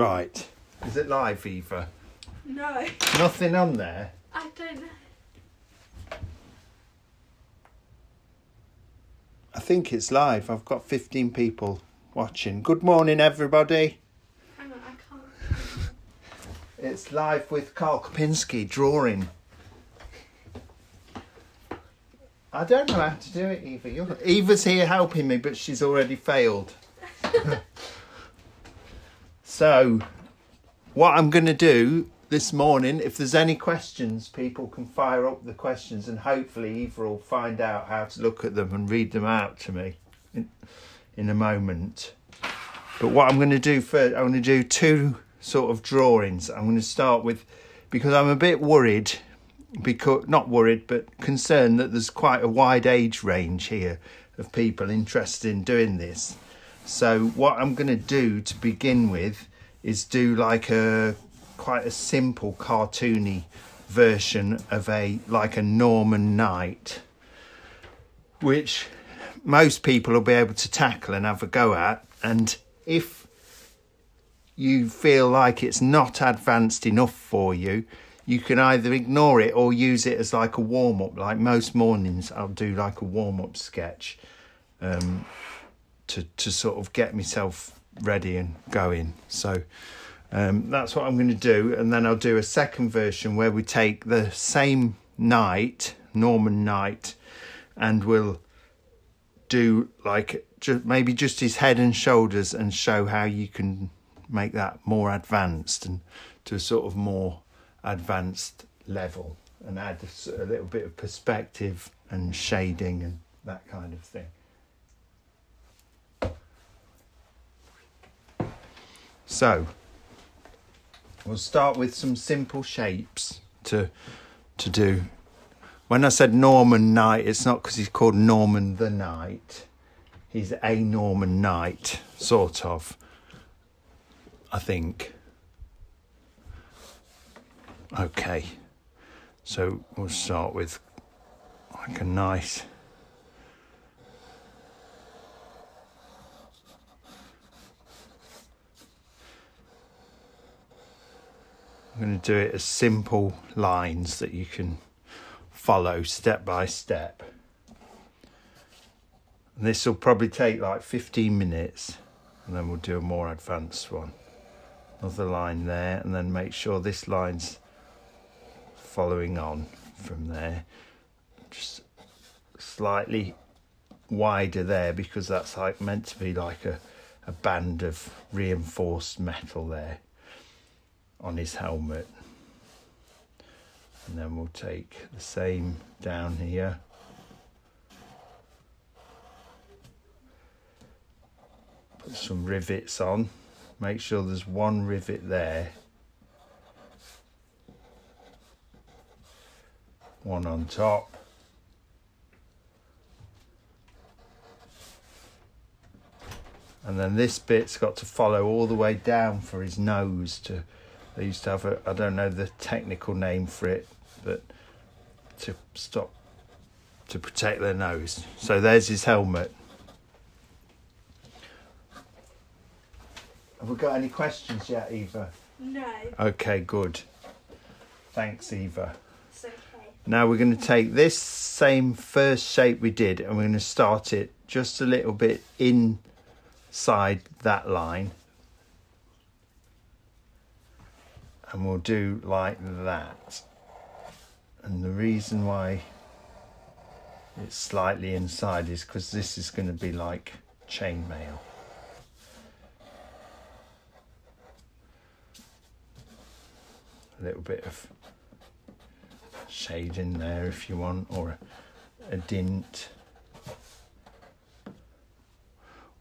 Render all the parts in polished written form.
Right. Is it live, Eva? No. Nothing on there? I don't know. I think it's live. I've got 15 people watching. Good morning, everybody. Hang on, I can't. It's live with Karl Kopinski drawing. I don't know how to do it, Eva. Eva's here helping me, but she's already failed. So, what I'm going to do this morning, if there's any questions, people can fire up the questions and hopefully Eva will find out how to look at them and read them out to me in a moment. But what I'm going to do first, I'm going to do two sort of drawings. I'm going to start with, because I'm a bit worried, because not worried, but concerned that there's quite a wide age range here of people interested in doing this. So what I'm going to do to begin with is do like quite a simple cartoony version of a Norman knight, which most people will be able to tackle and have a go at. And if you feel like it's not advanced enough for you, you can either ignore it or use it as like a warm-up. Like most mornings I'll do like a warm-up sketch to sort of get myself ready and going. So that's what I'm going to do, and then I'll do a second version where we take the same knight, Norman knight, and we'll do like maybe just his head and shoulders and show how you can make that more advanced and to a sort of more advanced level and add a little bit of perspective and shading and that kind of thing. So we'll start with some simple shapes to do. When I said Norman knight, it's not because he's called Norman the Knight. He's a Norman knight, sort of, I think. Okay, so we'll start with like a nice I'm going to do it as simple lines that you can follow step by step. And this will probably take like 15 minutes and then we'll do a more advanced one. Another line there, and then make sure this line's following on from there. Just slightly wider there because that's like meant to be like a band of reinforced metal there on his helmet. And then we'll take the same down here. Put some rivets on. Make sure there's one rivet there. One on top. And then this bit's got to follow all the way down for his nose to... They used to have I don't know the technical name for it, but to protect their nose. So there's his helmet. Have we got any questions yet, Eva? No. Okay, good. Thanks, Eva. It's okay. Now we're going to take this same first shape we did and we're going to start it just a little bit inside that line. And we'll do like that. And the reason why it's slightly inside is because this is going to be like chainmail. A little bit of shade in there if you want, or a dint.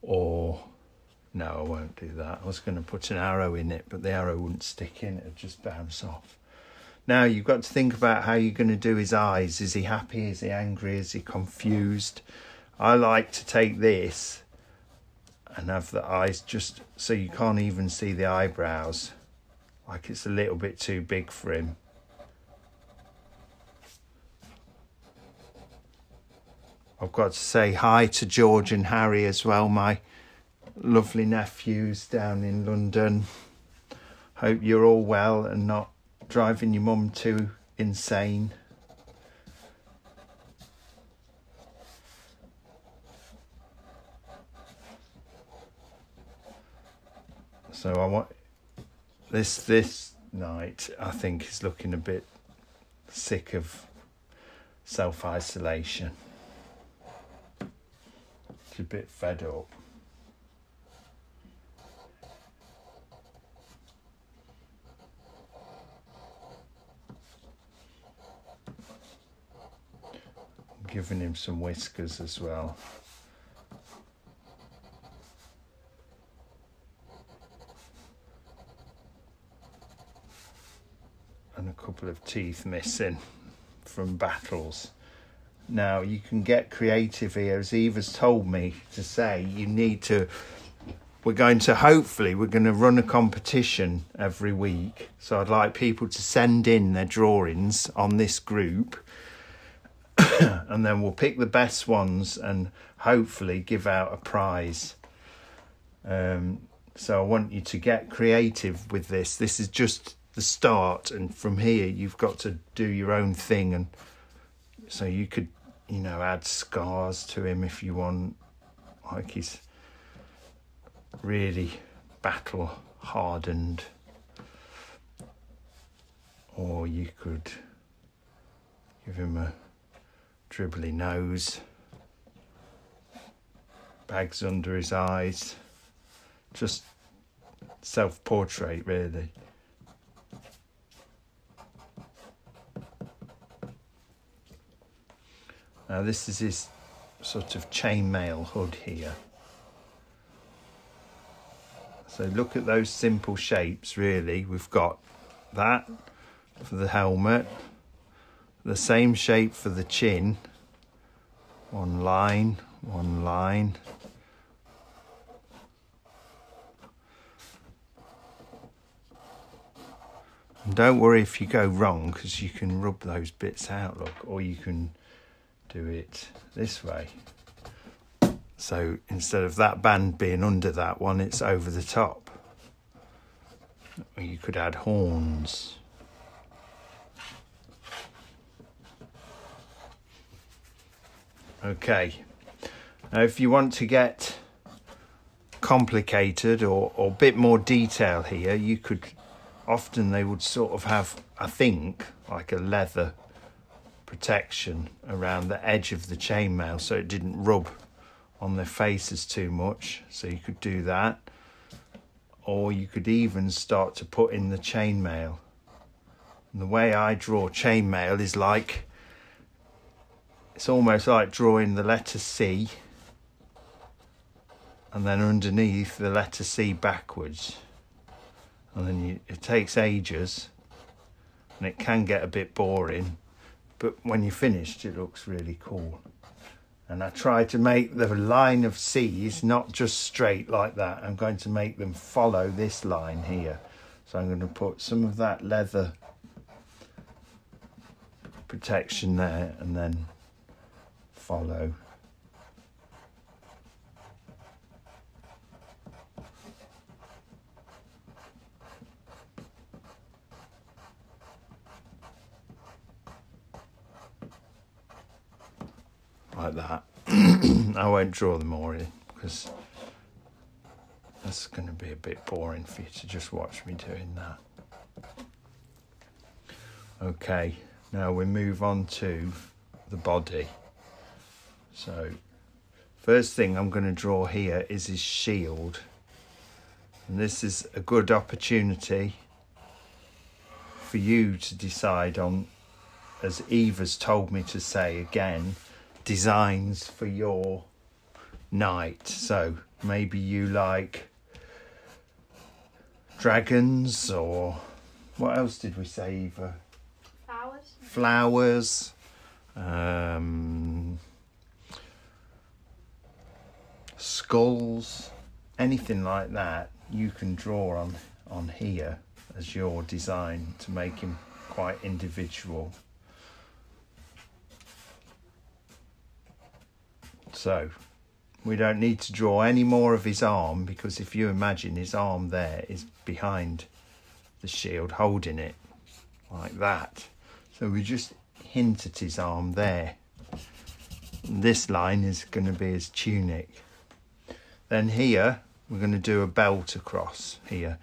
Or... No, I won't do that. I was going to put an arrow in it, but the arrow wouldn't stick in. It would just bounce off. Now, you've got to think about how you're going to do his eyes. Is he happy? Is he angry? Is he confused? I like to take this and have the eyes just so you can't even see the eyebrows. Like it's a little bit too big for him. I've got to say hi to George and Harry as well, my lovely nephews down in London. Hope you're all well and not driving your mum too insane. So I want this night, I think, is looking a bit sick of self-isolation. It's a bit fed up. Giving him some whiskers as well. And a couple of teeth missing from battles. Now you can get creative here, as Eva's told me to say. You need to, we're going to run a competition every week. So I'd like people to send in their drawings on this group and then we'll pick the best ones and hopefully give out a prize. So I want you to get creative with this. This is just the start, and from here you've got to do your own thing. And so you could, add scars to him if you want, like he's really battle hardened, or you could give him a dribbly nose, bags under his eyes, just self-portrait really. Now this is his sort of chainmail hood here. So look at those simple shapes really. We've got that for the helmet, the same shape for the chin, one line, one line. And don't worry if you go wrong, because you can rub those bits out, look, or you can do it this way. So instead of that band being under that one, it's over the top. Or you could add horns. Okay. Now if you want to get complicated or a bit more detail here, you could, often they would sort of have, I think, like a leather protection around the edge of the chainmail so it didn't rub on their faces too much. So you could do that, or you could even start to put in the chainmail. And the way I draw chainmail is like, it's almost like drawing the letter C and then underneath the letter C backwards, and then it takes ages and it can get a bit boring. But when you're finished, it looks really cool. And I try to make the line of C's not just straight like that. I'm going to make them follow this line here. So I'm going to put some of that leather protection there and then follow. Like that. I won't draw them all in because that's going to be a bit boring for you to just watch me doing that. Okay, now we move on to the body. So first thing I'm going to draw here is his shield, and this is a good opportunity for you to decide on, as Eva's told me to say again, designs for your night. So maybe you like dragons, or what else did we say, Eva? Flowers. Skulls, anything like that you can draw on here as your design to make him quite individual. So we don't need to draw any more of his arm, because if you imagine his arm there is behind the shield, holding it like that. So we just hint at his arm there. And this line is going to be his tunic. Then here we're going to do a belt across here.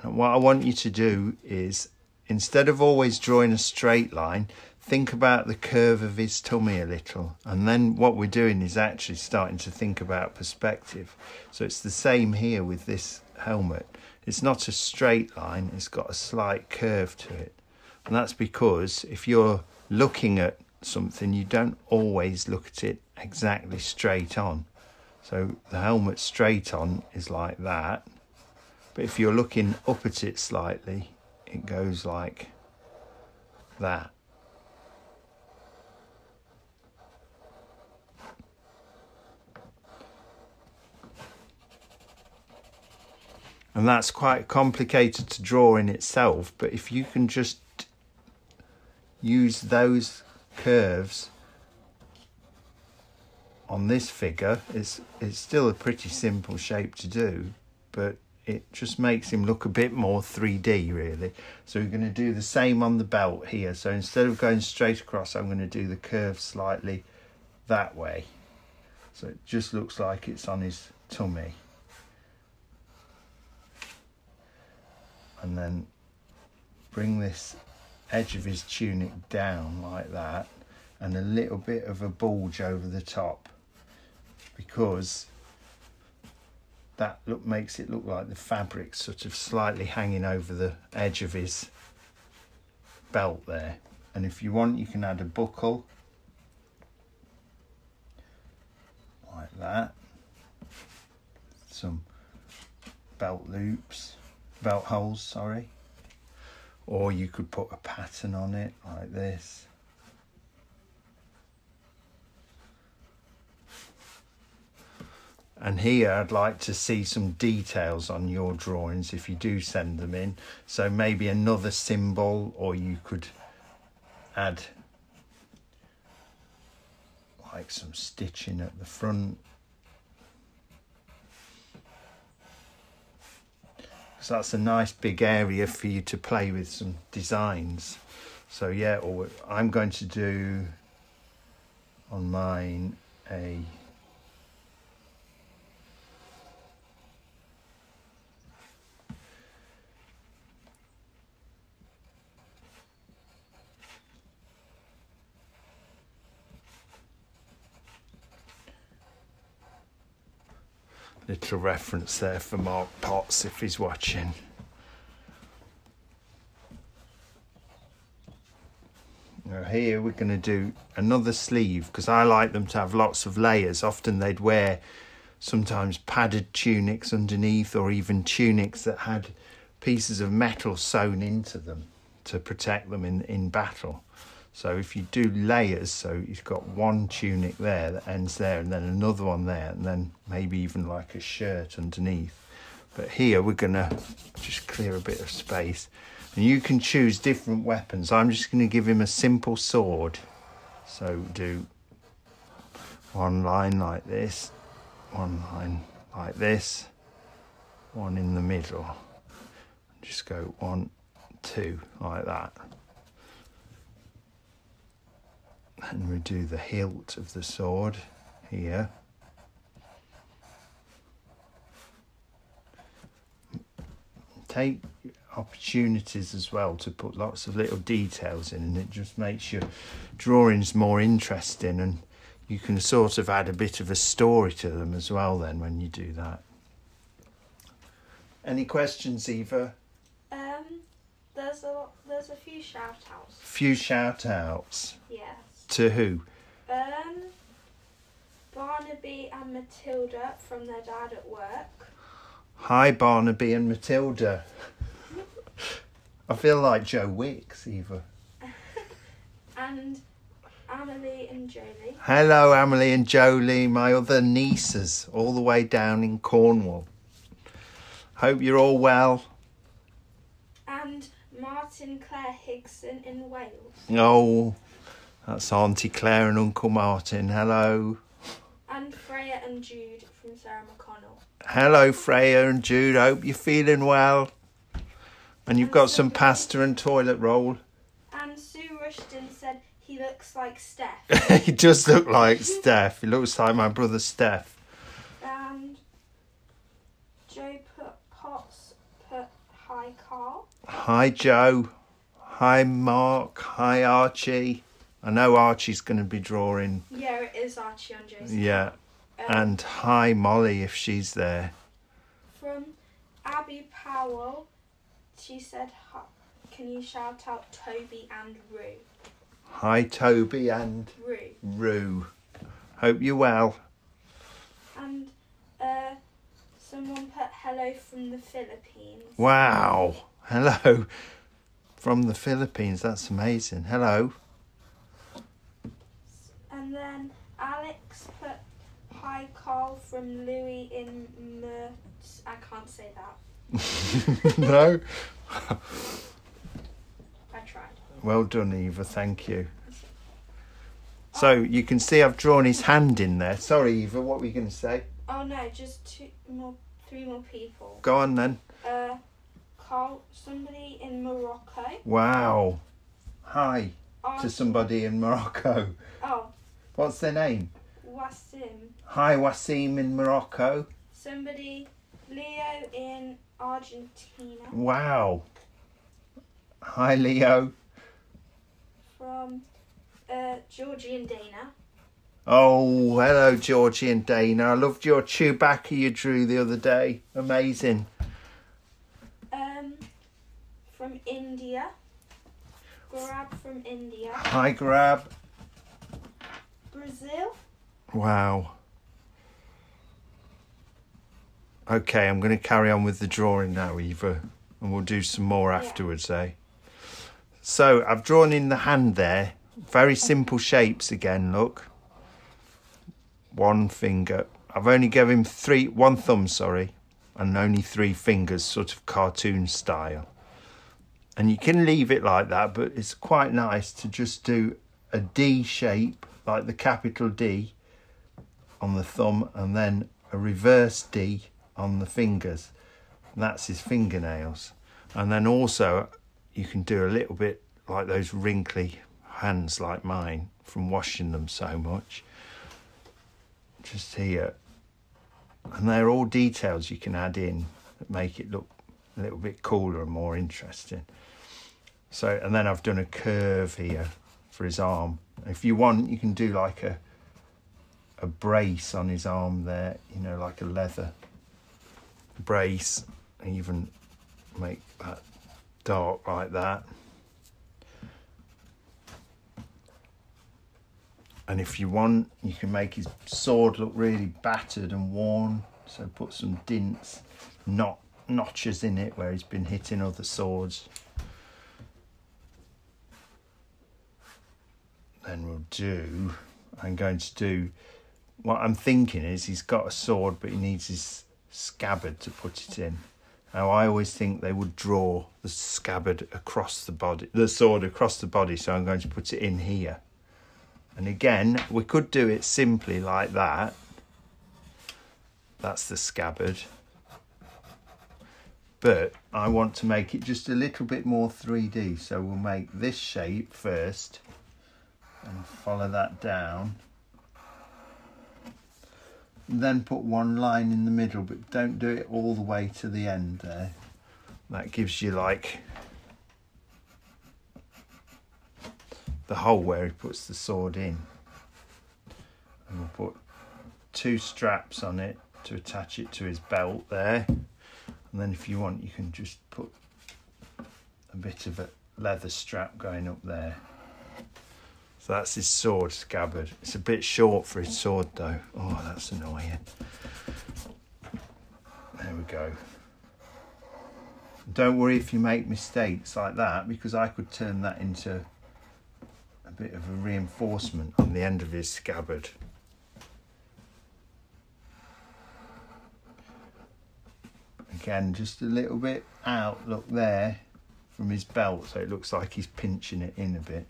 And what I want you to do is, instead of always drawing a straight line, think about the curve of his tummy a little. And then what we're doing is actually starting to think about perspective. So it's the same here with this helmet. It's not a straight line, it's got a slight curve to it. And that's because if you're looking at something, you don't always look at it exactly straight on. So the helmet straight on is like that. But if you're looking up at it slightly, it goes like that. And that's quite complicated to draw in itself, but if you can just use those curves on this figure, it's still a pretty simple shape to do, but it just makes him look a bit more 3D really. So we're going to do the same on the belt here. So instead of going straight across, I'm going to do the curve slightly that way. So it just looks like it's on his tummy. And then bring this edge of his tunic down like that, and a little bit of a bulge over the top, because that makes it look like the fabric sort of slightly hanging over the edge of his belt there. And if you want, you can add a buckle like that, some belt holes, sorry, or you could put a pattern on it like this. And here I'd like to see some details on your drawings if you do send them in. So maybe another symbol, or you could add like some stitching at the front. So that's a nice big area for you to play with some designs. So yeah, or I'm going to do on mine a little reference there for Mark Potts if he's watching. Now here we're going to do another sleeve, because I like them to have lots of layers. Often they'd wear sometimes padded tunics underneath, or even tunics that had pieces of metal sewn into them to protect them in battle. So if you do layers, so you've got one tunic there that ends there, and then another one there, and then maybe even like a shirt underneath. But here we're going to just clear a bit of space. And you can choose different weapons. I'm just going to give him a simple sword. So do one line like this, one line like this, one in the middle. Just go 1, 2 like that. And we do the hilt of the sword here. Take opportunities as well to put lots of little details in, and it just makes your drawings more interesting, and you can sort of add a bit of a story to them as well then when you do that. Any questions, Eva? There's a few shout-outs. Few shout-outs? Yes. To who? Barnaby and Matilda from their dad at work. Hi, Barnaby and Matilda. I feel like Joe Wicks, Eva. And Amelie and Jolie. Hello, Amelie and Jolie, my other nieces, all the way down in Cornwall. Hope you're all well. And Martin Clare Higson in Wales. Oh, that's Auntie Claire and Uncle Martin. Hello. And Freya and Jude from Sarah McConnell. Hello, Freya and Jude. Hope you're feeling well. And you've got some pasta and toilet roll. And Sue Rushton said he looks like Steph. He does look like Steph. He looks like my brother Steph. And Joe Potts put hi Karl. Hi Joe. Hi Mark. Hi Archie. I know Archie's going to be drawing. Yeah, it is Archie on Joe's. Yeah. And hi Molly if she's there. From Abby Powell, she said, can you shout out Toby and Rue? Hi Toby and Rue. Hope you're well. And someone put hello from the Philippines. Wow. Hello from the Philippines. That's amazing. Hello. And then Alex put hi Karl from Louis in I can't say that. No. I tried. Well done, Eva. Thank you. So you can see I've drawn his hand in there. Sorry, Eva. What were you going to say? Oh no, just three more people. Go on then. Karl, somebody in Morocco. Wow. Hi to somebody in Morocco. Oh. What's their name? Wasim. Hi, Wasim in Morocco. Somebody, Leo in Argentina. Wow. Hi, Leo. From Georgie and Dana. Oh, hello, Georgie and Dana. I loved your Chewbacca you drew the other day. Amazing. From India. Grab from India. Hi, Grab. Brazil. Wow. Okay, I'm going to carry on with the drawing now, Eva, and we'll do some more afterwards, eh? So I've drawn in the hand there. Very simple shapes again, look. One finger. I've only given him one thumb, and only 3 fingers, sort of cartoon style. And you can leave it like that, but it's quite nice to just do a D shape, like the capital D on the thumb, and then a reverse D on the fingers. And that's his fingernails. And then also you can do a little bit like those wrinkly hands like mine from washing them so much. Just here. And they're all details you can add in that make it look a little bit cooler and more interesting. So, and then I've done a curve here for his arm. If you want, you can do like a brace on his arm there, you know, like a leather brace, and even make that dark like that. And if you want, you can make his sword look really battered and worn. So put some dints, notches in it where he's been hitting other swords. Then I'm going to do, what I'm thinking is he's got a sword, but he needs his scabbard to put it in. Now I always think they would draw the scabbard across the body, the sword across the body, so I'm going to put it in here. And again, we could do it simply like that. That's the scabbard. But I want to make it just a little bit more 3D, so we'll make this shape first and follow that down. And then put one line in the middle, but don't do it all the way to the end there. That gives you like the hole where he puts the sword in. And we'll put 2 straps on it to attach it to his belt there. And then if you want, you can just put a bit of a leather strap going up there. So that's his sword scabbard. It's a bit short for his sword though. Oh, that's annoying. There we go. Don't worry if you make mistakes like that, because I could turn that into a bit of a reinforcement on the end of his scabbard. Again, just a little bit out, look there, from his belt, so it looks like he's pinching it in a bit.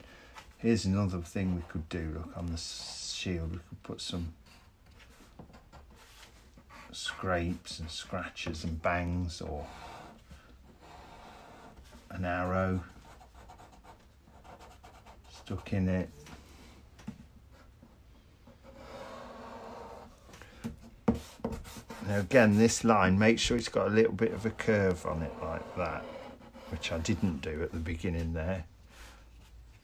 Here's another thing we could do, look, on the shield, we could put some scrapes and scratches and bangs, or an arrow stuck in it. Now again, this line, make sure it's got a little bit of a curve on it like that, which I didn't do at the beginning there.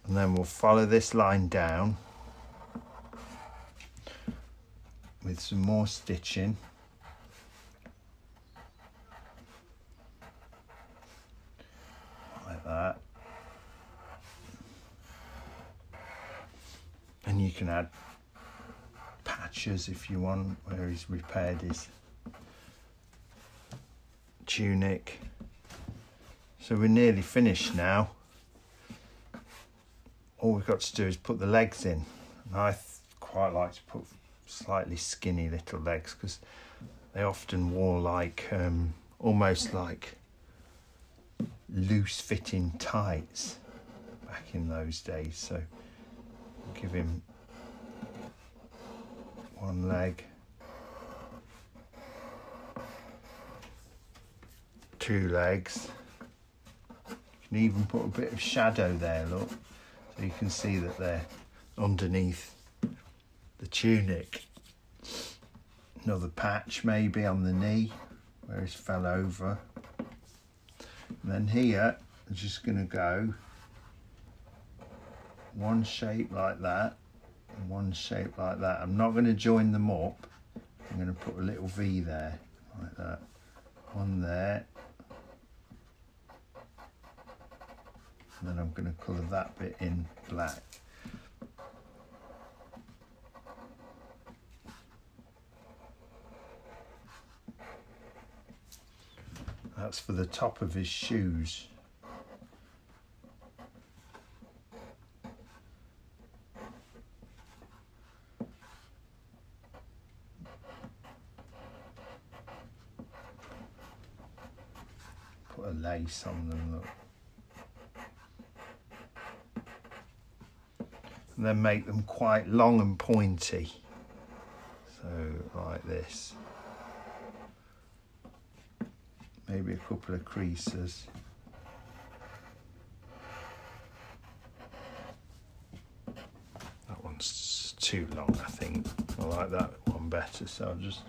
And then we'll follow this line down with some more stitching. Like that. And you can add patches if you want, where he's repaired his tunic. So we're nearly finished now. All we've got to do is put the legs in. And I quite like to put slightly skinny little legs because they often wore like almost like loose fitting tights back in those days. So give him one leg, two legs. You can even put a bit of shadow there, look, so you can see that they're underneath the tunic. Another patch maybe on the knee where he's fell over. And then here I'm just going to go one shape like that and one shape like that. I'm not going to join them up. I'm going to put a little V there like that. One there. And then I'm going to colour that bit in black. That's for the top of his shoes. Put a lace on them, look. And then make them quite long and pointy. So like this. Maybe a couple of creases. That one's too long, I think. I like that one better, so I'll just...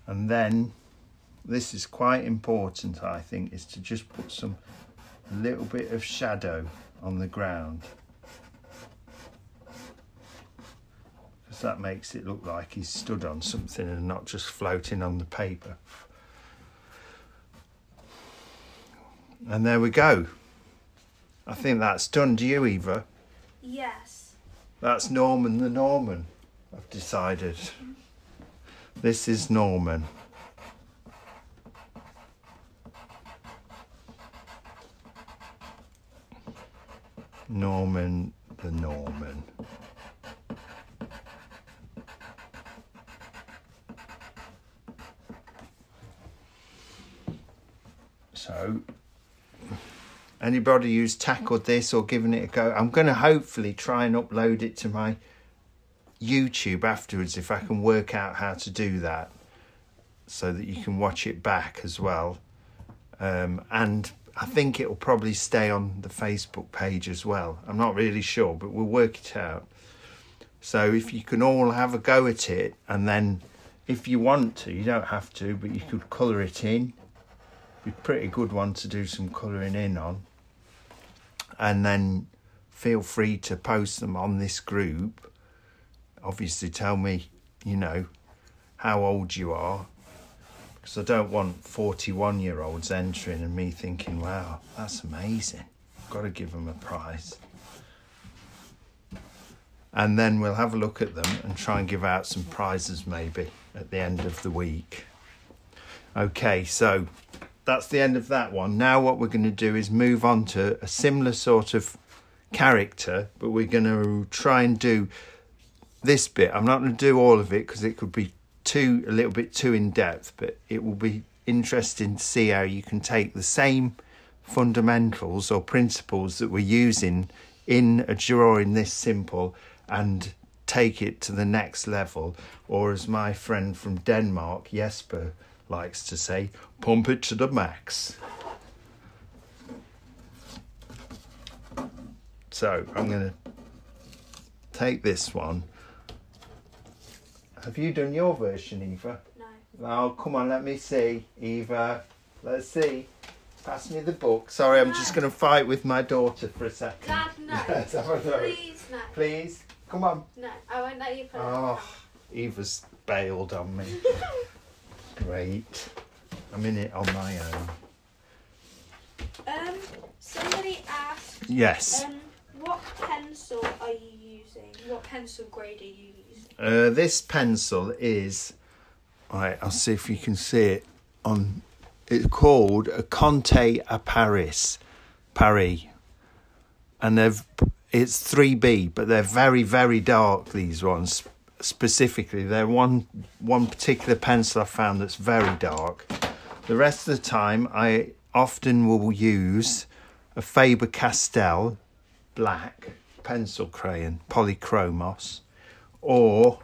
And then, this is quite important, I think, is to just put some little bit of shadow on the ground. Because that makes it look like he's stood on something and not just floating on the paper. And there we go. I think that's done. Do you, Eva? Yes. That's Norman the Norman, I've decided. This is Norman. Norman the Norman. So, anybody who's tackled this or given it a go, I'm going to hopefully try and upload it to my YouTube afterwards if I can work out how to do that, so that you can watch it back as well. And I think it'll probably stay on the Facebook page as well. I'm not really sure, but we'll work it out. So if you can all have a go at it, and then if you want to, you don't have to, but you could colour it in. Be a pretty good one to do some colouring in on. And then feel free to post them on this group. Obviously tell me, you know, how old you are. Because I don't want 41-year-olds entering and me thinking, wow, that's amazing. I've got to give them a prize. And then we'll have a look at them and try and give out some prizes maybe at the end of the week. Okay, so that's the end of that one. Now what we're going to do is move on to a similar sort of character, but we're going to try and do this bit. I'm not going to do all of it because it could be a little bit too in depth, but it will be interesting to see how you can take the same fundamentals or principles that we're using in a drawing this simple and take it to the next level, or as my friend from Denmark, Jesper, likes to say, pump it to the max. So I'm going to take this one. Have you done your version, Eva? No. Oh, come on, let me see. Eva, let's see. Pass me the book. Sorry, I'm just going to fight with my daughter for a second. Dad, no. Please, no. Please, come on. No, I won't let you put it Oh, Eva's bailed on me. Great. I'm in it on my own. Somebody asked. Yes. What pencil are you using? What pencil grade are you using? This pencil is. Right, I'll see if you can see it on. It's called a Conte a Paris, and it's 3B, but they're very, very dark. These ones specifically, they're one particular pencil I found that's very dark. The rest of the time, I often will use a Faber-Castell black pencil crayon, polychromos, or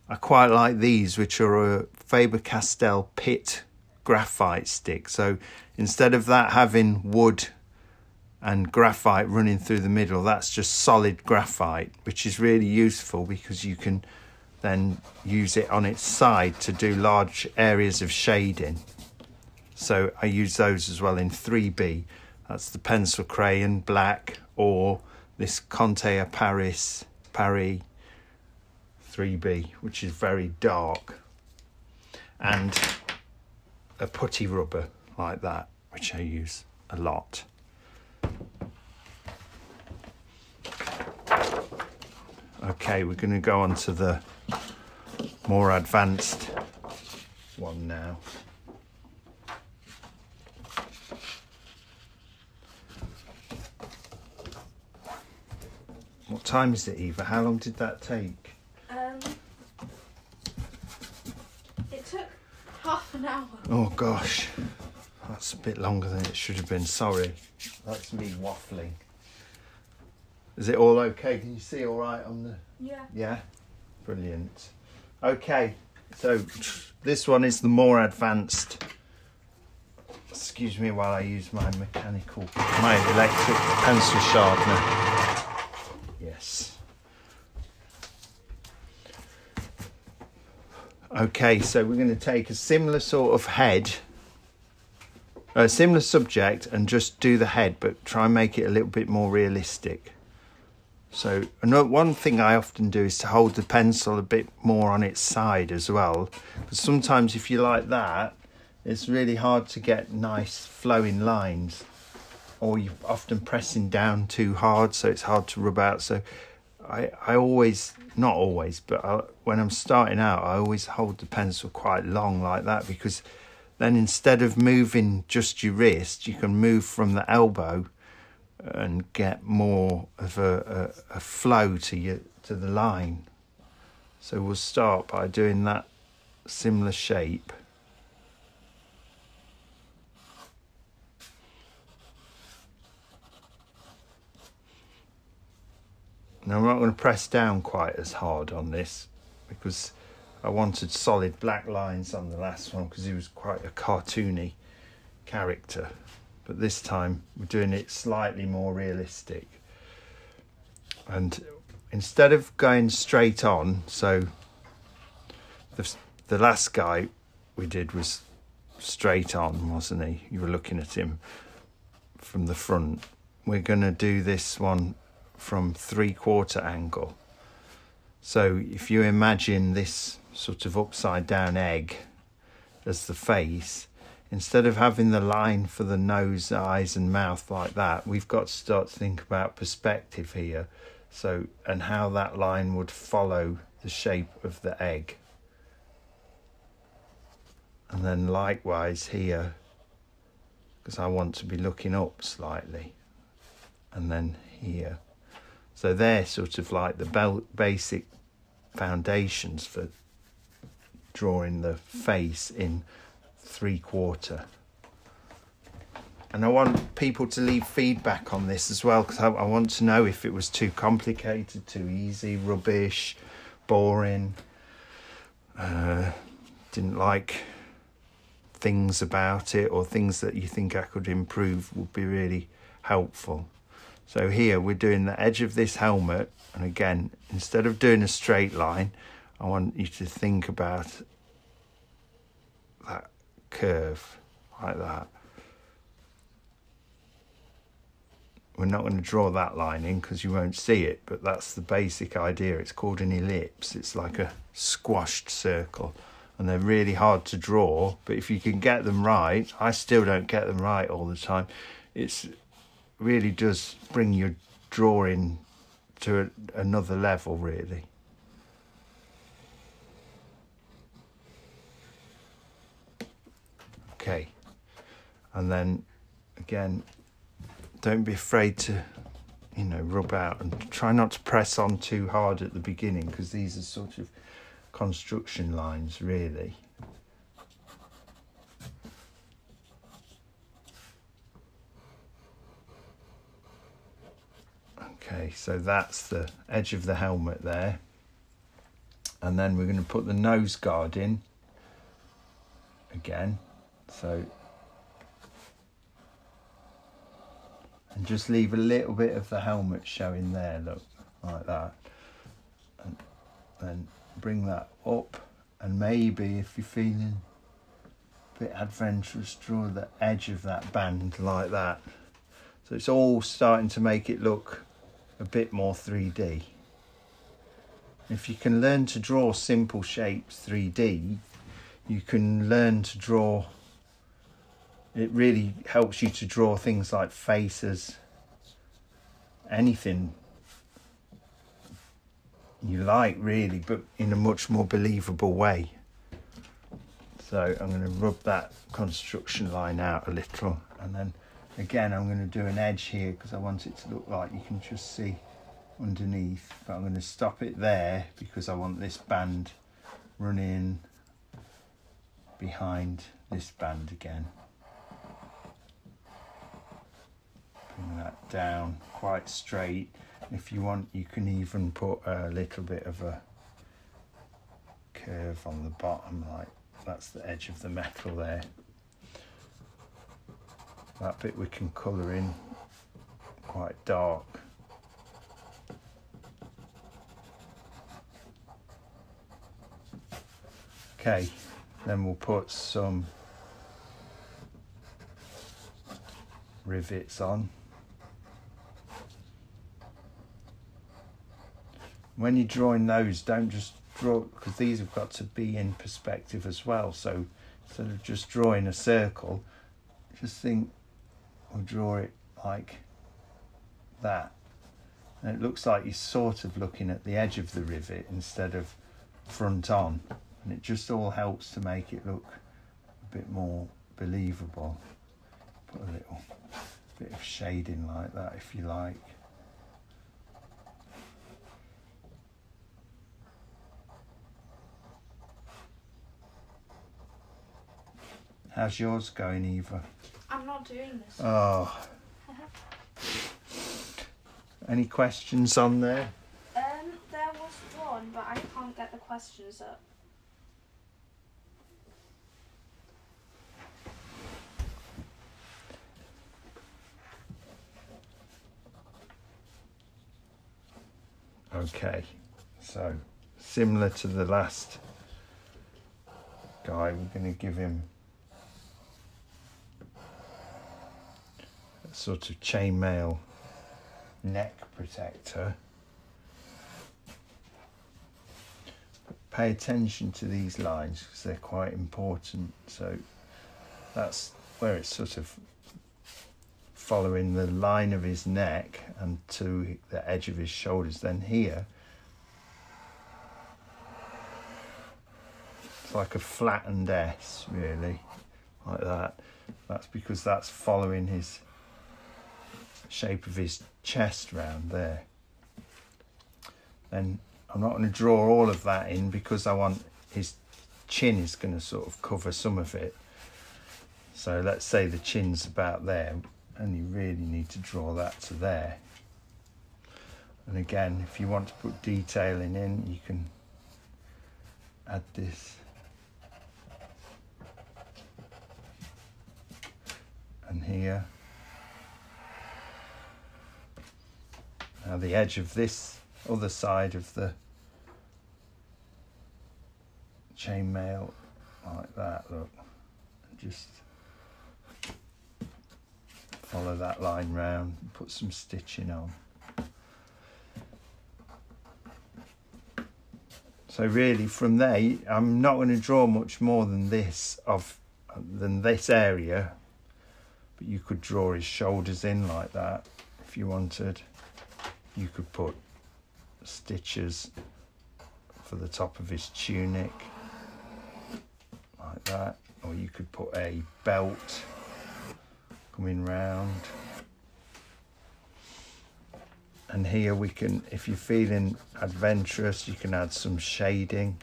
I quite like these, which are a Faber-Castell Pitt graphite stick. So instead of that having wood and graphite running through the middle, that's just solid graphite, which is really useful because you can then use it on its side to do large areas of shading. So I use those as well in 3B. That's the pencil crayon black, or this Conte a Paris 3B, which is very dark, and a putty rubber like that, which I use a lot. Okay, we're going to go on to the more advanced one now. What time is it, Eva? How long did that take? It took half an hour. Oh gosh, that's a bit longer than it should have been. Sorry, that's me waffling. Is it all okay? Can you see all right on the... Yeah? Brilliant. Okay, so this one is the more advanced. Excuse me while I use my electric pencil sharpener. Yes. Okay, so we're going to take a similar sort of head, a similar subject, and just do the head, but try and make it a little bit more realistic. So one thing I often do is to hold the pencil a bit more on its side as well, because sometimes if you like that, it's really hard to get nice flowing lines, or you're often pressing down too hard, so it's hard to rub out. So I always, not always, but when I'm starting out, I always hold the pencil quite long like that, because then instead of moving just your wrist, you can move from the elbow and get more of a flow to the line. So we'll start by doing that similar shape. Now I'm not going to press down quite as hard on this, because I wanted solid black lines on the last one, because he was quite a cartoony character. But this time we're doing it slightly more realistic. And instead of going straight on, so the last guy we did was straight on, wasn't he? You were looking at him from the front. We're going to do this one from 3/4 angle. So if you imagine this sort of upside down egg as the face, instead of having the line for the nose, eyes and mouth like that, we've got to start to think about perspective here. So, and how that line would follow the shape of the egg. And then likewise here, because I want to be looking up slightly. And then here. So they're sort of like the basic foundations for drawing the face in 3/4. And I want people to leave feedback on this as well, because I want to know if it was too complicated, too easy, rubbish, boring, didn't like things about it, or things that you think I could improve, would be really helpful. So here we're doing the edge of this helmet, and again, instead of doing a straight line, I want you to think about that curve like that. We're not going to draw that line in because you won't see it, but that's the basic idea. It's called an ellipse. It's like a squashed circle, and they're really hard to draw, but if you can get them right, I still don't get them right all the time. It's really does bring your drawing to another level, really. Okay, and then again, don't be afraid to, you know, rub out, and try not to press on too hard at the beginning, because these are sort of construction lines, really. Okay, so that's the edge of the helmet there, and then we're going to put the nose guard in again. So, and just leave a little bit of the helmet showing there, look, like that, and then bring that up, and maybe if you're feeling a bit adventurous, draw the edge of that band like that. So it's all starting to make it look a bit more 3D. If you can learn to draw simple shapes 3D, you can learn to draw. It really helps you to draw things like faces, anything you like, really, but in a much more believable way. So I'm going to rub that construction line out a little, and then again I'm going to do an edge here because I want it to look like you can just see underneath, but I'm going to stop it there because I want this band running behind this band again. Bring that down quite straight. If you want, you can even put a little bit of a curve on the bottom, like that's the edge of the metal there. That bit we can colour in quite dark. Okay, then we'll put some rivets on. When you're drawing those, don't just draw, because these have got to be in perspective as well. So instead of just drawing a circle, just think, or draw it like that. And it looks like you're sort of looking at the edge of the rivet instead of front on. And it just all helps to make it look a bit more believable. Put a little bit of shading like that if you like. How's yours going, Eva? I'm not doing this. Oh. Any questions on there? There was one, but I can't get the questions up. Okay, so similar to the last guy, we're going to give him a sort of chainmail neck protector. Pay attention to these lines because they're quite important. So that's where it's sort of following the line of his neck and to the edge of his shoulders. Then here it's like a flattened S, really, like that. That's because that's following his shape of his chest round there. Then I'm not going to draw all of that in because I want his chin is going to sort of cover some of it. So let's say the chin's about there, and you really need to draw that to there. And again, if you want to put detailing in, you can add this. And here. Now the edge of this other side of the chainmail, like that, look. Just follow that line round and put some stitching on. So really from there, I'm not going to draw much more than this area, but you could draw his shoulders in like that if you wanted. You could put stitches for the top of his tunic like that, or you could put a belt coming round. And here we can, if you're feeling adventurous, you can add some shading.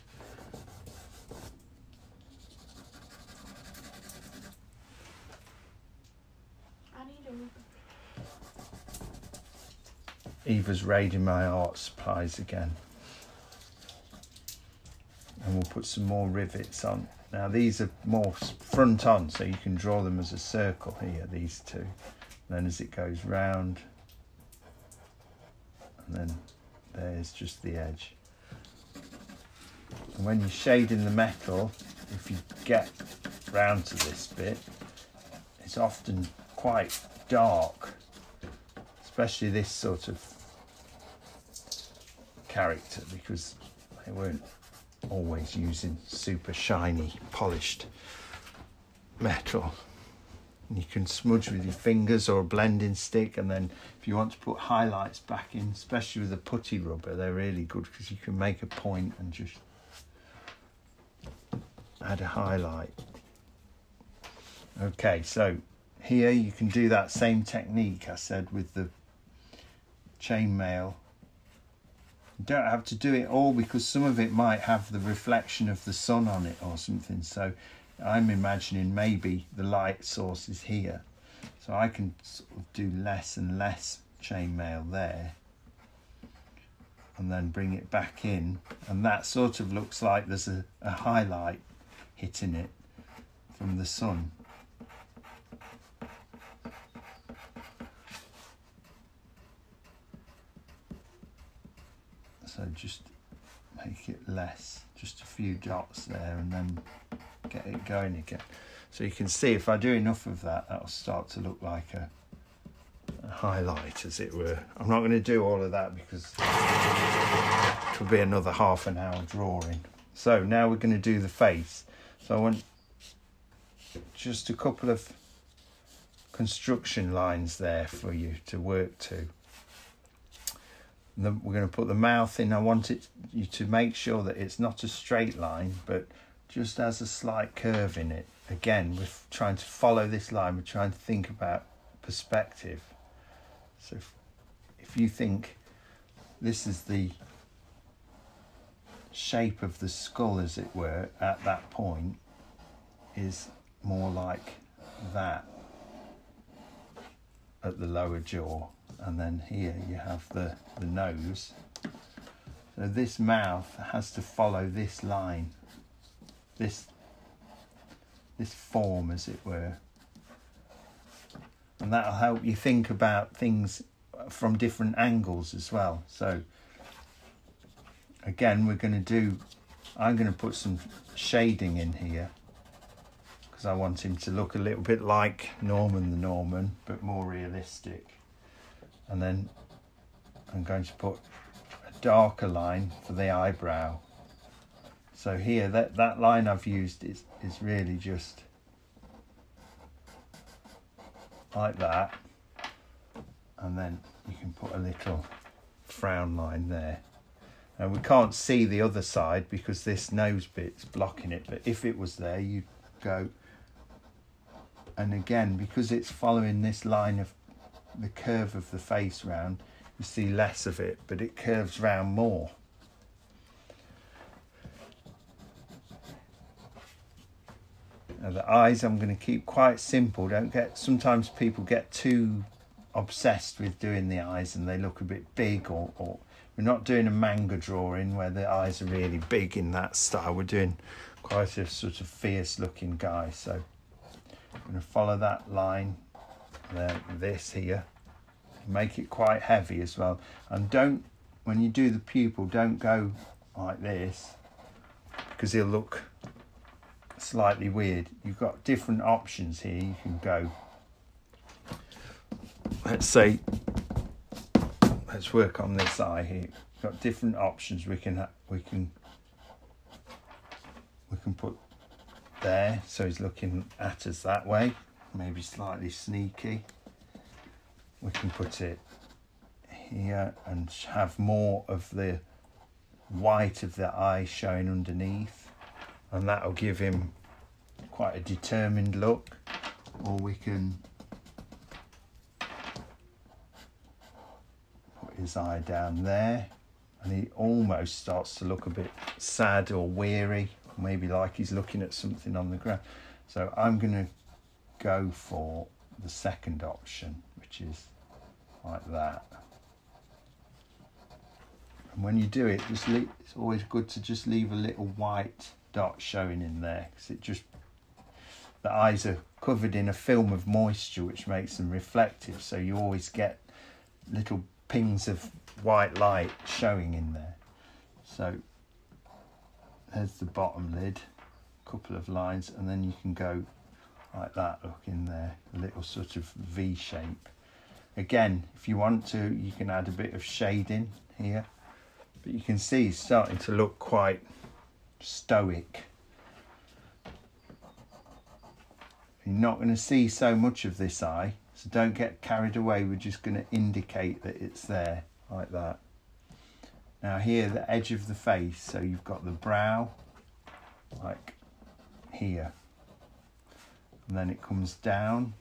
Eva's raiding my art supplies again. And we'll put some more rivets on. Now these are more front on, so you can draw them as a circle here, these two. And then as it goes round, and then there's just the edge. And when you're shading the metal, if you get round to this bit, it's often quite dark, especially this sort of character, because they weren't always using super shiny polished metal. You can smudge with your fingers or a blending stick, and then if you want to put highlights back in, especially with a putty rubber, they're really good because you can make a point and just add a highlight. Okay, so here you can do that same technique I said with the chainmail. You don't have to do it all because some of it might have the reflection of the sun on it or something, so I'm imagining maybe the light source is here, so I can sort of do less and less chainmail there and then bring it back in, and that sort of looks like there's a highlight hitting it from the sun. So just make it less, just a few dots there, and then get it going again. So you can see if I do enough of that, that'll start to look like a highlight, as it were. I'm not going to do all of that because it will be another half an hour drawing. So now we're going to do the face. So I want just a couple of construction lines there for you to work to. We're going to put the mouth in. I want you to make sure that it's not a straight line, but just has a slight curve in it. Again, we're trying to follow this line. We're trying to think about perspective. So if you think this is the shape of the skull, as it were, at that point, is more like that at the lower jaw. And then here you have the nose. So this mouth has to follow this line, this form, as it were. And that'll help you think about things from different angles as well. So again, I'm going to put some shading in here because I want him to look a little bit like Norman the Norman, but more realistic. And then I'm going to put a darker line for the eyebrow. So here, that line I've used is really just like that. And then you can put a little frown line there. And we can't see the other side because this nose bit's blocking it. But if it was there, you'd go. And again, because it's following this line of the curve of the face round, you see less of it, but it curves round more. Now the eyes I'm going to keep quite simple. Sometimes people get too obsessed with doing the eyes and they look a bit big, or we're not doing a manga drawing where the eyes are really big in that style. We're doing quite a sort of fierce looking guy. So I'm going to follow that line, this here, make it quite heavy as well. And don't, when you do the pupil, don't go like this, because he'll look slightly weird. You've got different options here. You can go, let's work on this eye here. We've got different options. We can put there, so he's looking at us that way, maybe slightly sneaky. We can put it here and have more of the white of the eye showing underneath, and that'll give him quite a determined look. Or we can put his eye down there, and he almost starts to look a bit sad or weary, maybe like he's looking at something on the ground. So I'm going to go for the second option, which is like that. And when you do it, it's always good to just leave a little white dot showing in there, because the eyes are covered in a film of moisture which makes them reflective, so you always get little pings of white light showing in there. So there's the bottom lid, a couple of lines, and then you can go like that, look in there, a little sort of V shape. Again, if you want to, you can add a bit of shading here, but you can see he's starting to look quite stoic. You're not going to see so much of this eye, so don't get carried away. We're just going to indicate that it's there, like that. Now here, the edge of the face, so you've got the brow, like here. And then it comes down,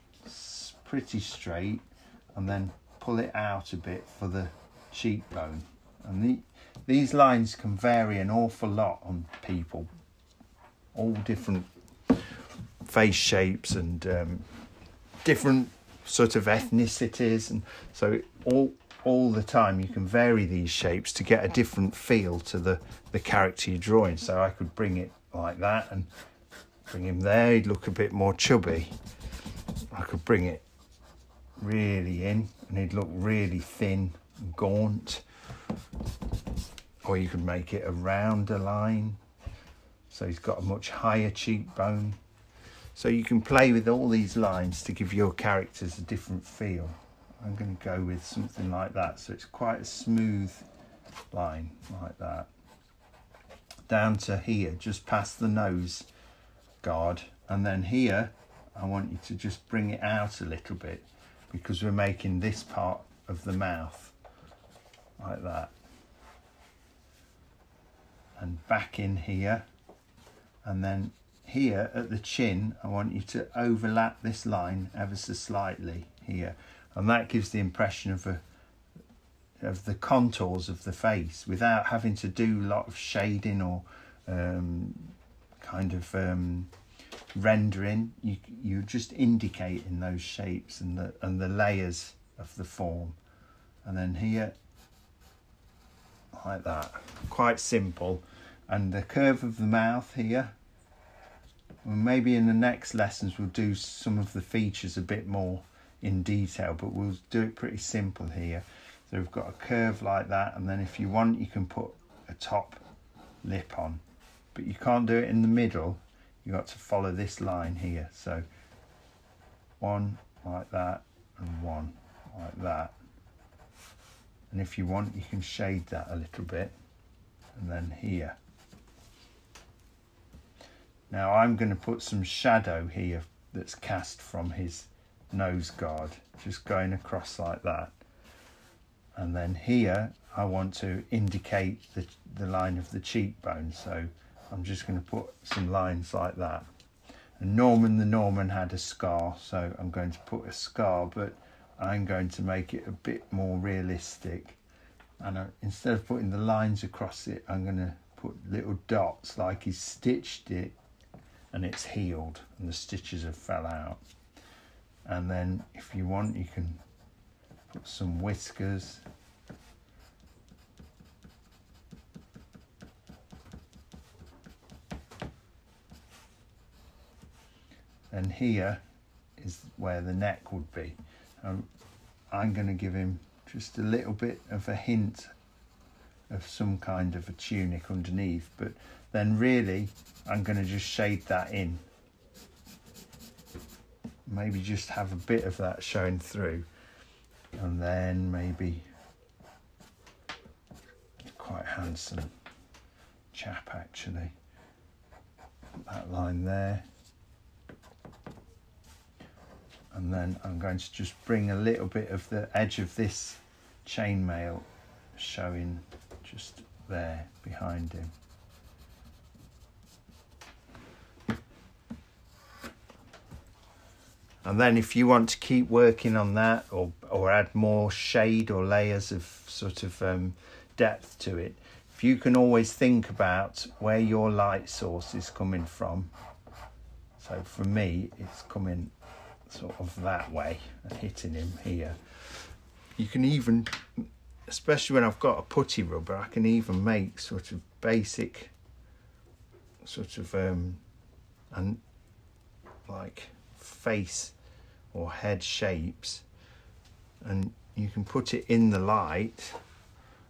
pretty straight, and then pull it out a bit for the cheekbone. And these lines can vary an awful lot on people, all different face shapes and different sort of ethnicities, and so all the time you can vary these shapes to get a different feel to the character you're drawing. So I could bring it like that and bring him there, he'd look a bit more chubby. I could bring it really in and he'd look really thin and gaunt. Or you could make it a rounder line, so he's got a much higher cheekbone. So you can play with all these lines to give your characters a different feel. I'm going to go with something like that, so it's quite a smooth line, like that. Down to here, just past the nose guard, and then here I want you to just bring it out a little bit, because we're making this part of the mouth, like that. And back in here, and then here at the chin, I want you to overlap this line ever so slightly here, and that gives the impression of the contours of the face without having to do a lot of shading or rendering. You're just indicating those shapes and the layers of the form. And then here, like that, quite simple. And the curve of the mouth here, well, maybe in the next lessons we'll do some of the features a bit more in detail, but we'll do it pretty simple here. So we've got a curve like that, and then if you want you can put a top lip on, but you can't do it in the middle. You've got to follow this line here. So one like that and one like that, and if you want you can shade that a little bit, and then here. Now I'm going to put some shadow here that's cast from his nose guard, just going across like that. And then here I want to indicate the line of the cheekbone, so I'm just going to put some lines like that. And the Norman had a scar, so I'm going to put a scar, but I'm going to make it a bit more realistic. And instead of putting the lines across it, I'm going to put little dots like he's stitched it and it's healed and the stitches have fell out. And then if you want you can put some whiskers and here is where the neck would be. I'm going to give him just a little bit of a hint of some kind of a tunic underneath, but then really I'm going to just shade that in. Maybe just have a bit of that showing through, and then maybe quite handsome chap actually. Put that line there, and then I'm going to just bring a little bit of the edge of this chainmail showing just there behind him. And then if you want to keep working on that, or add more shade or layers of sort of depth to it, if you can always think about where your light source is coming from. So for me, it's coming sort of that way and hitting him here. You can even, especially when I've got a putty rubber, I can even make sort of basic sort of and like face or head shapes, and you can put it in the light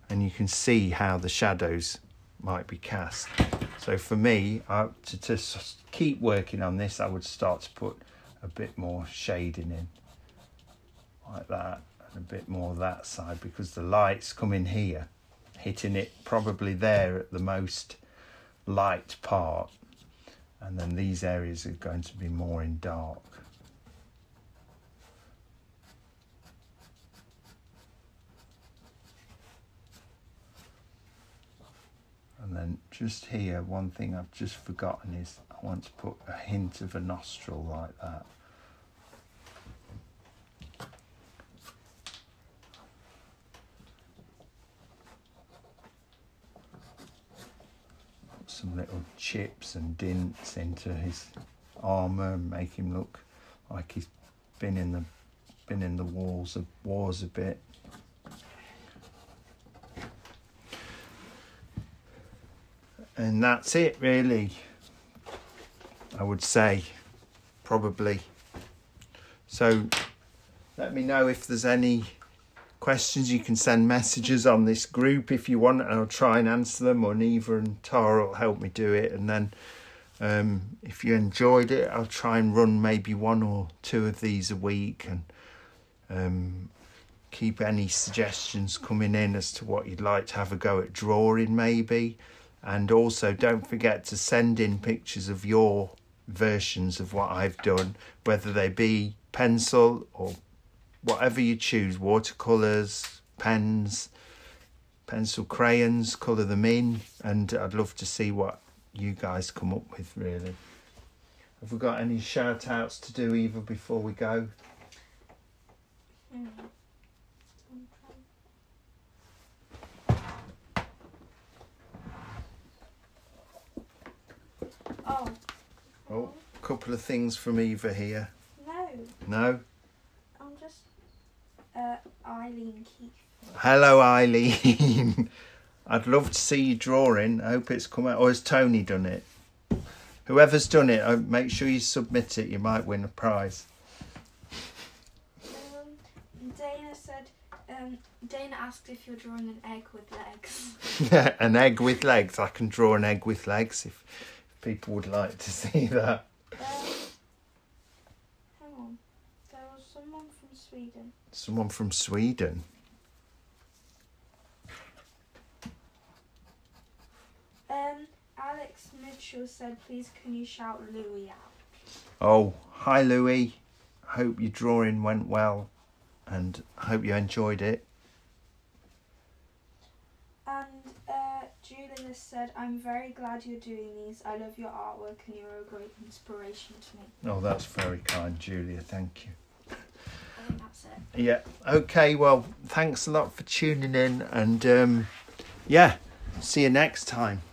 and you can see how the shadows might be cast. So for me, to keep working on this, I would start to put a bit more shading in like that, and a bit more that side, because the light's coming here, hitting it probably there at the most light part, and then these areas are going to be more in dark. And then just here, one thing I've just forgotten is I want to put a hint of a nostril like that. Put some little chips and dints into his armour and make him look like he's been in the wars a bit. And that's it really, I would say, probably. So let me know if there's any questions. You can send messages on this group if you want, and I'll try and answer them, or Neva and Tara will help me do it. And then if you enjoyed it, I'll try and run maybe 1 or 2 of these a week, and keep any suggestions coming in as to what you'd like to have a go at drawing maybe. And also don't forget to send in pictures of your versions of what I've done, whether they be pencil or whatever you choose, watercolours, pens, pencil crayons, colour them in, and I'd love to see what you guys come up with really. Have we got any shout outs to do Eva before we go? Oh, a couple of things from Eva here. No? I'm just Eileen Keith. Hello Eileen. I'd love to see you drawing. I hope it's come out. Or has Tony done it? Whoever's done it, make sure you submit it. You might win a prize. Dana said, Dana asked if you're drawing an egg with legs. An egg with legs. I can draw an egg with legs if people would like to see that. Hang on. There was someone from Sweden. Someone from Sweden? Alex Mitchell said, please can you shout Louis out? Oh, hi Louis. Hope your drawing went well and I hope you enjoyed it. And Julia said, I'm very glad you're doing these. I love your artwork and you're a great inspiration to me. Oh, that's very kind, Julia. Thank you. I think that's it. Yeah. Okay, well, thanks a lot for tuning in, and yeah, see you next time.